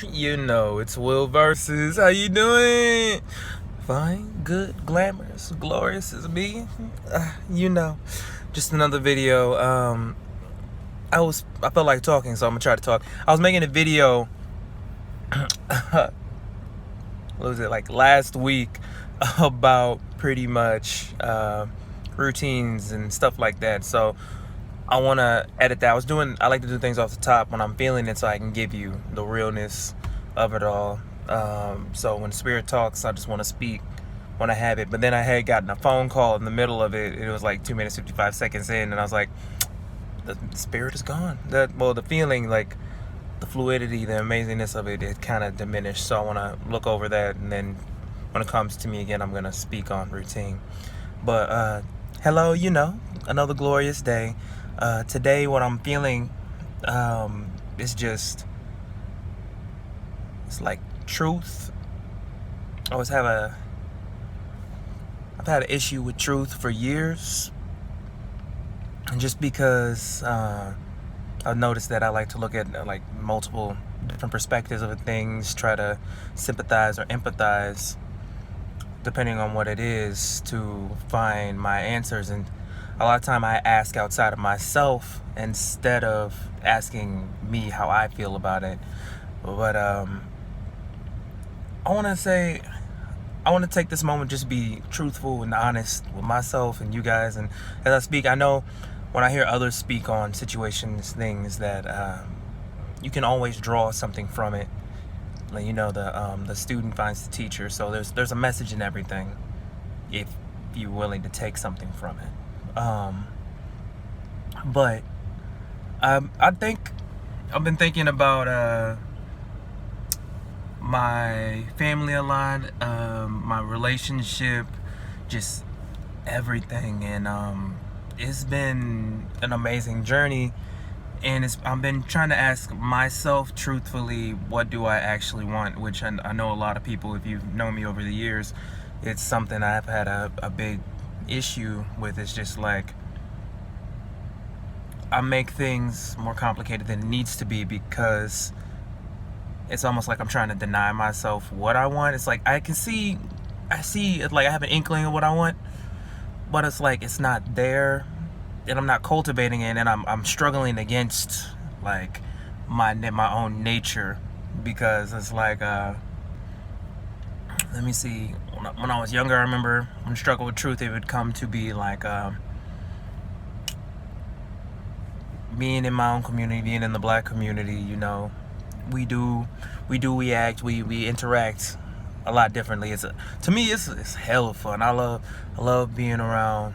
You know, it's Will versus. How you doing? Fine, good, glamorous, glorious is me. You know, just another video. I felt like talking, so I'm gonna try to talk. I was making a video. What was it, like last week, about pretty much routines and stuff like that. So I want to edit that. I like to do things off the top when I'm feeling it, so I can give you the realness of it all. So when Spirit talks, I just want to speak when I have it. But then I had gotten a phone call in the middle of it. It was like 2 minutes 55 seconds in, and I was like, the Spirit is gone. The feeling, like the fluidity, the amazingness of it, it kind of diminished. So I want to look over that, and then when it comes to me again, I'm gonna speak on routine. But hello, another glorious day. Today, what I'm feeling is just, it's like truth. I've had an issue with truth for years, and just because I've noticed that I like to look at like multiple different perspectives of things, try to sympathize or empathize depending on what it is to find my answers. And a lot of time I ask outside of myself instead of asking me how I feel about it. But I want to take this moment just be truthful and honest with myself and you guys. And as I speak, I know when I hear others speak on situations, things that you can always draw something from it. Like, the student finds the teacher. So there's a message in everything if you're willing to take something from it. But I think I've been thinking about my family a lot, my relationship, just everything, and it's been an amazing journey. And I've been trying to ask myself truthfully, what do I actually want? Which I know a lot of people, if you've known me over the years, it's something I've had a big issue with. It's just like I make things more complicated than it needs to be, because it's almost like I'm trying to deny myself what I want. It's like I see it, like I have an inkling of what I want, but it's like it's not there, and I'm not cultivating it, and I'm struggling against like my own nature, because it's like let me see, when I was younger, I remember when I struggled with truth, it would come to be like being in my own community, being in the black community. We act, we interact a lot differently. To me it's hella fun. I love being around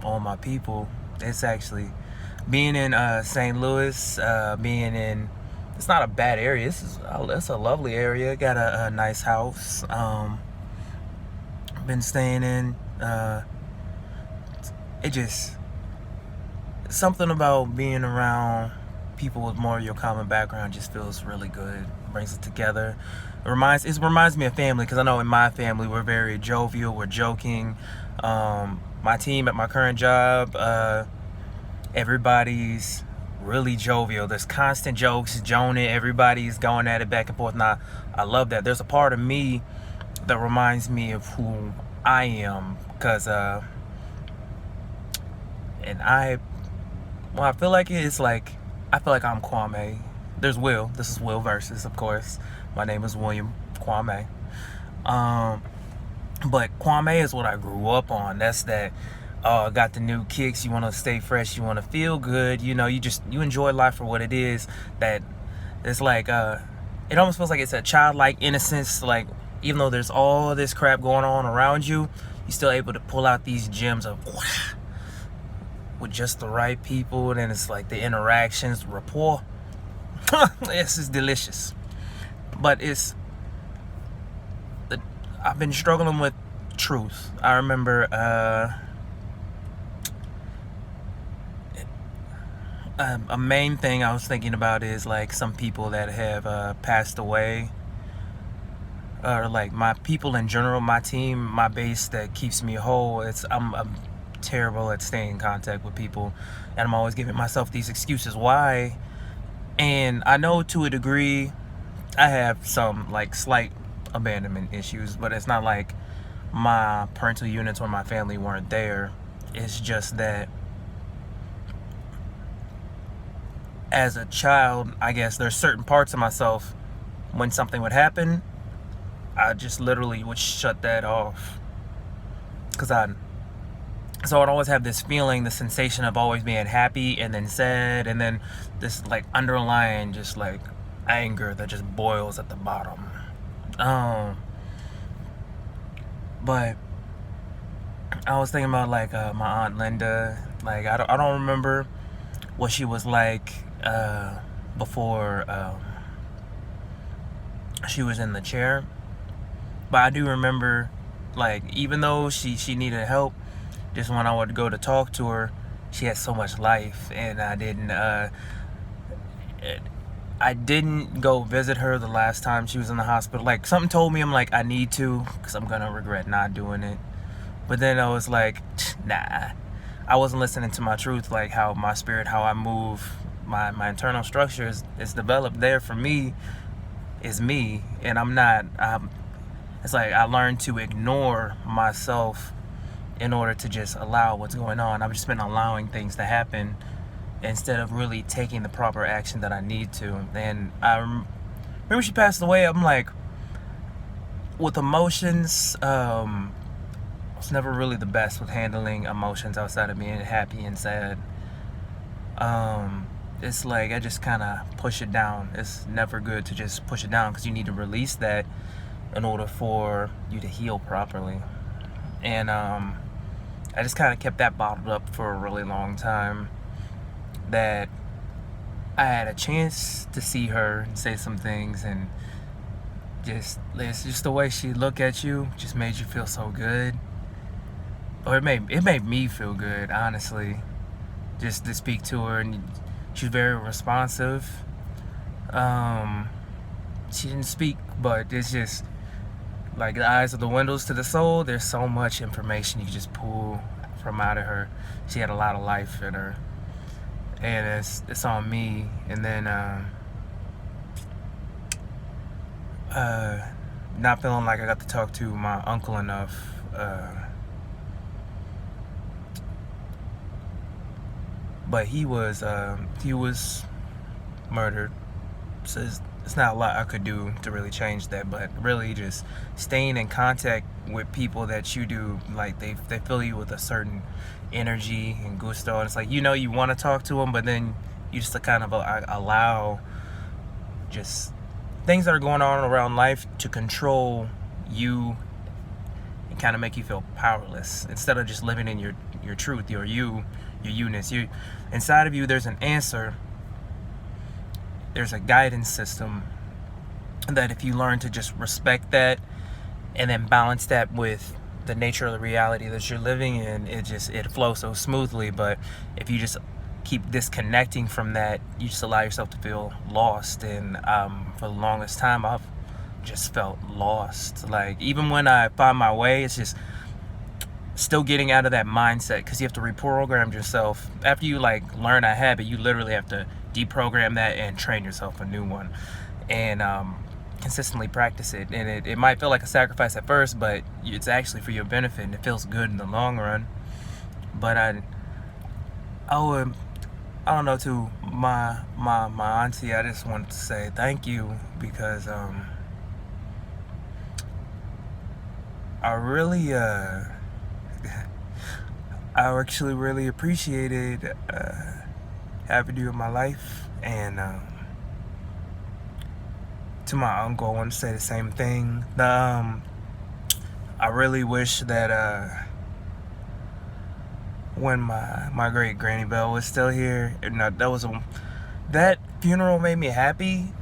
all my people. It's actually being in St. Louis, it's not a bad area. It's a lovely area. Got a nice house. Been staying in. It just, something about being around people with more of your common background just feels really good. Brings it together. It reminds me of family, because I know in my family we're very jovial. We're joking. My team at my current job, everybody's really jovial. There's constant jokes, joning. Everybody's going at it back and forth. And I love that. There's a part of me that reminds me of who I am, because I feel like I'm Kwame. There's Will. This is Will versus, of course. My name is William Kwame. But Kwame is what I grew up on. That's that. Got the new kicks. You want to stay fresh. You want to feel good. You enjoy life for what it is. That it's like it almost feels like it's a childlike innocence. Like, even though there's all this crap going on around you, you're still able to pull out these gems of with just the right people. And then it's like the interactions, the rapport. This is delicious. But I've been struggling with truth. I remember a main thing I was thinking about is like some people that have passed away, or like my people in general, my team, my base that keeps me whole. I'm terrible at staying in contact with people, and I'm always giving myself these excuses why. And I know to a degree I have some like slight abandonment issues, but it's not like my parental units or my family weren't there. It's just that as a child, I guess there's certain parts of myself when something would happen, I just literally would shut that off. Cause so I'd always have this feeling, the sensation of always being happy and then sad, and then this like underlying just like anger that just boils at the bottom. Um, but I was thinking about like my aunt Linda. Like I don't remember what she was like before she was in the chair, but I do remember like even though she needed help, just when I would go to talk to her, she had so much life, and I didn't go visit her the last time she was in the hospital. Like something told me I'm like I need to, because I'm gonna regret not doing it. But then I was like, nah. I wasn't listening to my truth, like how my spirit, how I move, my internal structure is developed there for me, is me. And I'm not, it's like I learned to ignore myself in order to just allow what's going on. I've just been allowing things to happen instead of really taking the proper action that I need to. And I remember she passed away, I'm like, with emotions, was never really the best with handling emotions outside of being happy and sad. It's like I just kind of push it down. It's never good to just push it down, because you need to release that in order for you to heal properly. And I just kind of kept that bottled up for a really long time, that I had a chance to see her and say some things, and it's just the way she looked at you just made you feel so good. Or it made me feel good, honestly, just to speak to her. And she's very responsive. She didn't speak, but it's just like the eyes are the windows to the soul. There's so much information you can just pull from out of her. She had a lot of life in her, and it's on me. And then not feeling like I got to talk to my uncle enough. But he was murdered. So it's not a lot I could do to really change that, but really just staying in contact with people that you do, like they fill you with a certain energy and gusto, and it's like, you want to talk to them, but then you just kind of allow just things that are going on around life to control you and kind of make you feel powerless, instead of just living in your truth, your you-ness. Inside of you, there's an answer. There's a guidance system that if you learn to just respect that and then balance that with the nature of the reality that you're living in, it flows so smoothly. But if you just keep disconnecting from that, you just allow yourself to feel lost. And for the longest time, I've just felt lost. Like even when I find my way, it's just still getting out of that mindset, because you have to reprogram yourself. After you like learn a habit, you literally have to deprogram that and train yourself a new one, and consistently practice it. And it might feel like a sacrifice at first, but it's actually for your benefit, and it feels good in the long run. But I don't know, to my auntie, I just wanted to say thank you, because I really I actually really appreciated having you in my life. And to my uncle, I want to say the same thing. I really wish that when my great Granny Bell was still here, that funeral made me happy,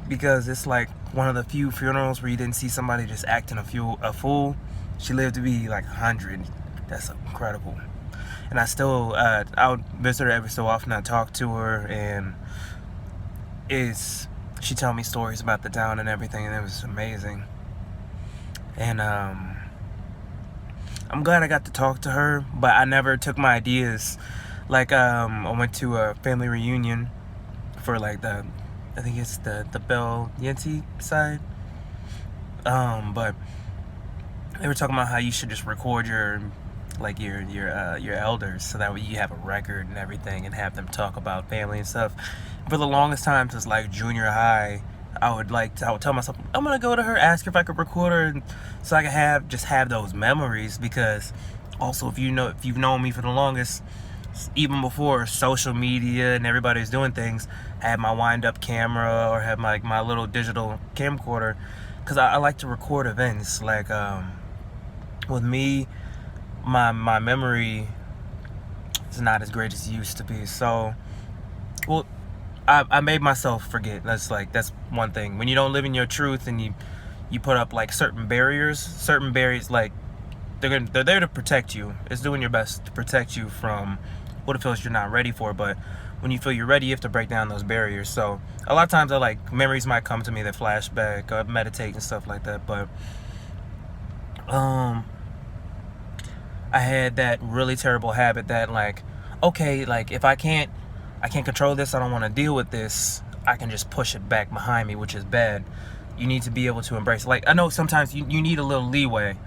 because it's like one of the few funerals where you didn't see somebody just acting a fool. She lived to be like 100. That's incredible. And I still, I would visit her every so often. I talk to her, and she tell me stories about the town and everything, and it was amazing. And I'm glad I got to talk to her, but I never took my ideas. Like I went to a family reunion for like the I think it's the Bell Yenti side. But they were talking about how you should just record your elders, so that way you have a record and everything, and have them talk about family and stuff. For the longest time, since like junior high, I would tell myself, I'm gonna go to her, ask her if I could record her, so I can have those memories. Because also, if you've known me for the longest, even before social media and everybody's doing things, I had my wind up camera, or have my little digital camcorder, because I like to record events. Like with me, my memory is not as great as it used to be. So, well, I made myself forget. That's one thing. When you don't live in your truth, and you put up like certain barriers, like they're there to protect you. It's doing your best to protect you from what it feels you're not ready for. But when you feel you're ready, you have to break down those barriers. So a lot of times memories might come to me that flashback, meditate and stuff like that. But I had that really terrible habit that okay, if I can't control this, I don't want to deal with this, I can just push it back behind me, which is bad. You need to be able to embrace it. I know sometimes you need a little leeway,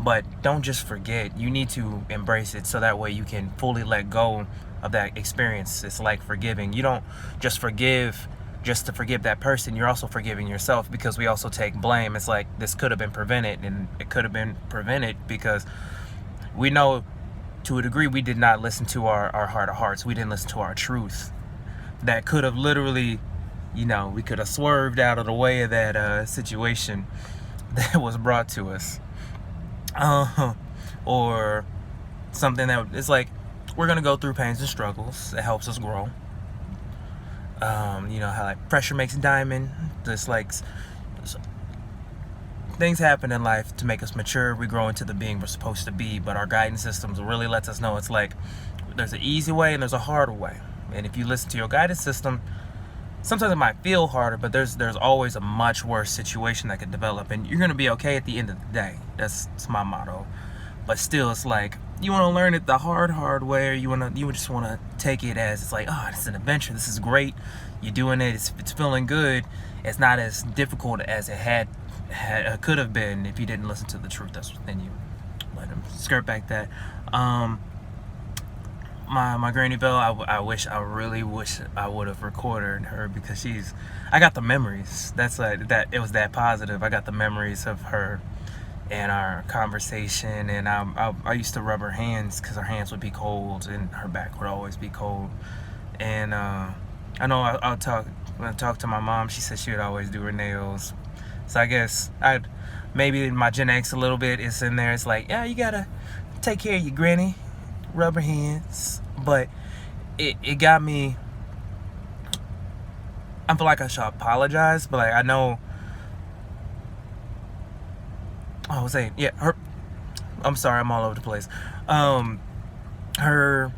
but don't just forget. You need to embrace it, so that way you can fully let go of that experience. It's like forgiving. You don't just forgive just to forgive that person. You're also forgiving yourself, because we also take blame. It's like, this could have been prevented, and it could have been prevented because we know to a degree we did not listen to our heart of hearts. We didn't listen to our truth. That could have literally, we could have swerved out of the way of that situation that was brought to us. Or something that it's like, we're going to go through pains and struggles. It helps us grow. You know how pressure makes diamond. Just things happen in life to make us mature. We grow into the being we're supposed to be, but our guidance systems really lets us know it's like there's an easy way and there's a harder way. And if you listen to your guidance system, sometimes it might feel harder, but there's always a much worse situation that could develop, and you're gonna be okay at the end of the day. That's my motto. But still, it's like you want to learn it the hard way, or you just want to take it as it's like, oh, it's an adventure. This is great. You're doing it. It's feeling good. It's not as difficult as it could have been if you didn't listen to the truth that's within you. Let him skirt back that. My Granny Bell, I really wish I would have recorded her, because I got the memories. That's that. It was that positive. I got the memories of her and our conversation, and I used to rub her hands, because her hands would be cold and her back would always be cold. And I know when I talk to my mom, she said she would always do her nails. So I guess maybe my Gen X a little bit is in there. It's like, yeah, you gotta take care of your granny, rub her hands. But it got me. I feel like I should apologize, but I know. I was saying, yeah, I'm sorry, I'm all over the place. Her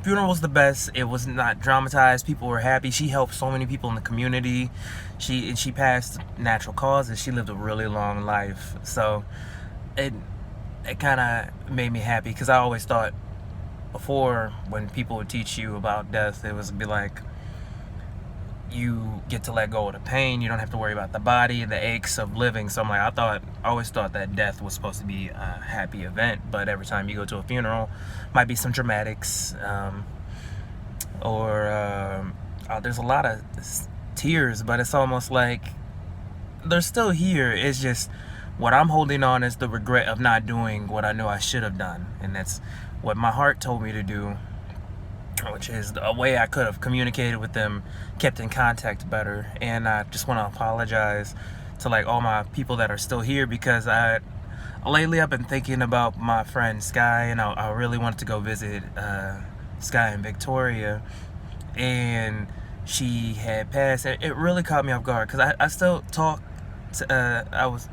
funeral was the best. It was not dramatized. People were happy. She helped so many people in the community. She passed natural causes. She lived a really long life. So it kind of made me happy, because I always thought before, when people would teach you about death, it was be like, you get to let go of the pain. You don't have to worry about the body, the aches of living. So I'm like, I always thought that death was supposed to be a happy event. But every time you go to a funeral, might be some dramatics, or there's a lot of tears, but it's almost like they're still here. It's just what I'm holding on is the regret of not doing what I know I should have done, and that's what my heart told me to do, which is a way I could have communicated with them, kept in contact better. And I just want to apologize to all my people that are still here, because lately I've been thinking about my friend Sky, and I really wanted to go visit Sky in Victoria, and she had passed. It really caught me off guard, because I still talk to, I was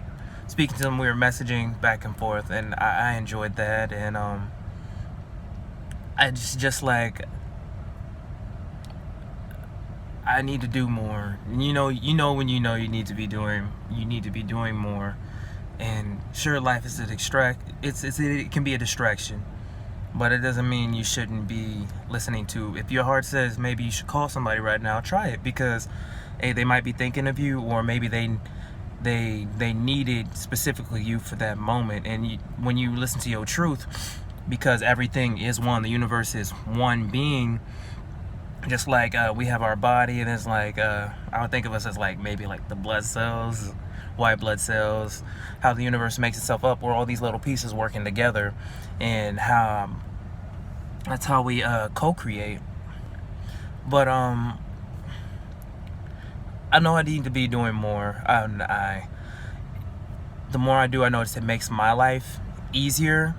speaking to them, we were messaging back and forth, and I enjoyed that. And I just I need to do more. When you know you need to be doing more. And sure, life is it can be a distraction, but it doesn't mean you shouldn't be listening to. If your heart says maybe you should call somebody right now, try it, because they might be thinking of you, or maybe they needed specifically you for that moment. And when you listen to your truth, because everything is one, the universe is one being, just like we have our body, and it's like I would think of us as like maybe like the blood cells, white blood cells, how the universe makes itself up, where all these little pieces working together, and how that's how we co-create. But I know I need to be doing more. The more I do, I notice it makes my life easier.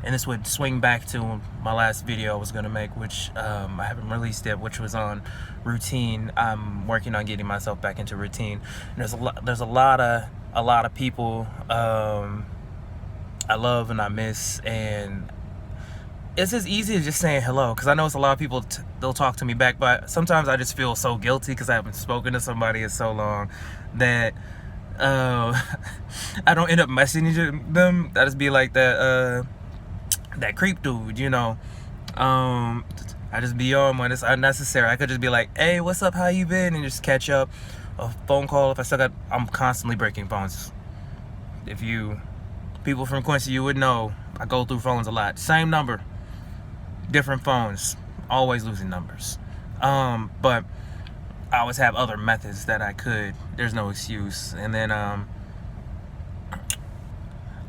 And this would swing back to my last video I was going to make, which I haven't released yet, which was on routine. I'm working on getting myself back into routine. And there's a lot of people I love and I miss, and it's just easy to just saying hello, because I know it's a lot of people, they'll talk to me back, but sometimes I just feel so guilty because I haven't spoken to somebody in so long that I don't end up messaging them. I just be like that creep dude, you know. I just be on when it's unnecessary. I could just be like, hey, what's up, how you been, and just catch up. A phone call, if I still got, I'm constantly breaking phones. If you people from Quincy, you would know I go through phones a lot. Same number, different phones, always losing numbers. But I always have other methods that I could. There's no excuse. And then I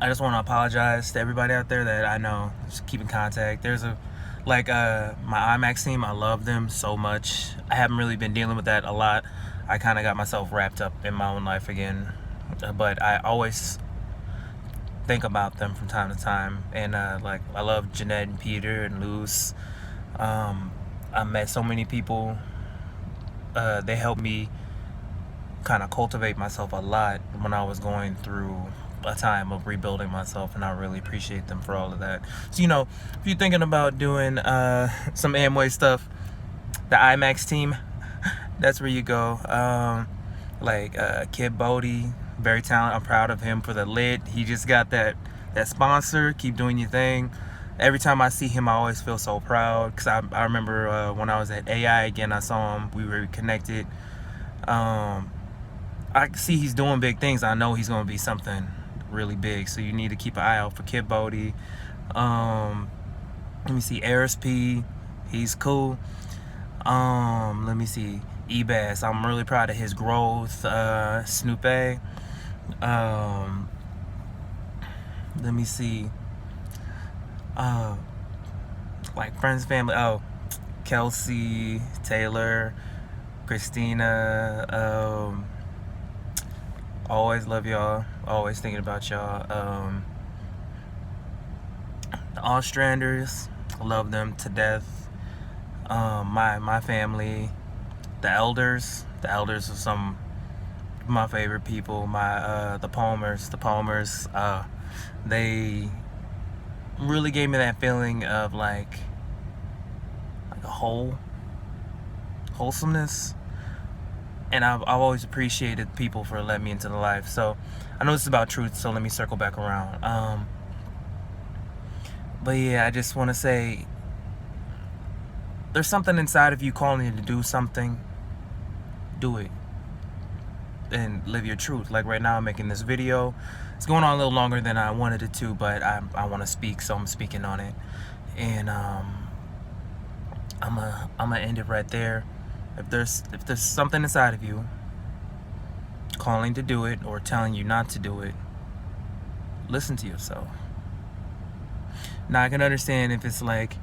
just want to apologize to everybody out there that I know. Just keep in contact. There's my IMAX team, I love them so much. I haven't really been dealing with that a lot. I kind of got myself wrapped up in my own life again. But I always think about them from time to time. And I love Jeanette and Peter and Luz. I met so many people. They helped me kind of cultivate myself a lot when I was going through a time of rebuilding myself, and I really appreciate them for all of that. So, you know, if you're thinking about doing some Amway stuff, the IMAX team, that's where you go. Kid Bodie, very talented. I'm proud of him for the lid. He just got that sponsor. Keep doing your thing. Every time I see him, I always feel so proud, because I remember when I was at AI again, I saw him. We were connected. I see he's doing big things. I know he's going to be something really big, so you need to keep an eye out for Kid Bodie. Let me see, Aris P, he's cool. Let me see, Ebass, I'm really proud of his growth. Snoop A. Let me see, like friends, family. Oh, Kelsey, Taylor, Christina. Always love y'all. Always thinking about y'all. The Ostranders, love them to death. My family, the elders are some of my favorite people. The Palmers, they really gave me that feeling of like a wholesomeness. And I've always appreciated people for letting me into the life. So I know this is about truth, so let me circle back around. But yeah, I just want to say, there's something inside of you calling you to do something. Do it. And live your truth. Like right now, I'm making this video. It's going on a little longer than I wanted it to, but I want to speak, so I'm speaking on it. And I'm gonna end it right there. If there's something inside of you calling to do it or telling you not to do it, listen to yourself. Now I can understand if it's like,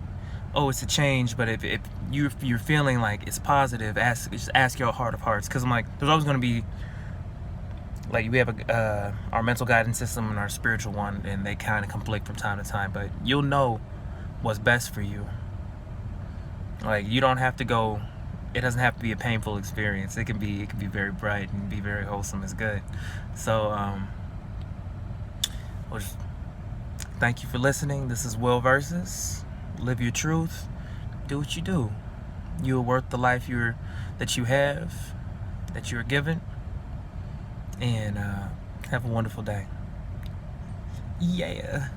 oh, it's a change, but if you're feeling like it's positive, just ask your heart of hearts. Because I'm like, there's always going to be, like, we have our mental guidance system and our spiritual one, and they kind of conflict from time to time, but you'll know what's best for you. Like, you don't have to go, it doesn't have to be a painful experience. It can be very bright and be very wholesome. It's good. So thank you for listening. This is Will Versus. Live your truth. Do what you do. You are worth the life that you have, that you're given. And have a wonderful day. Yeah.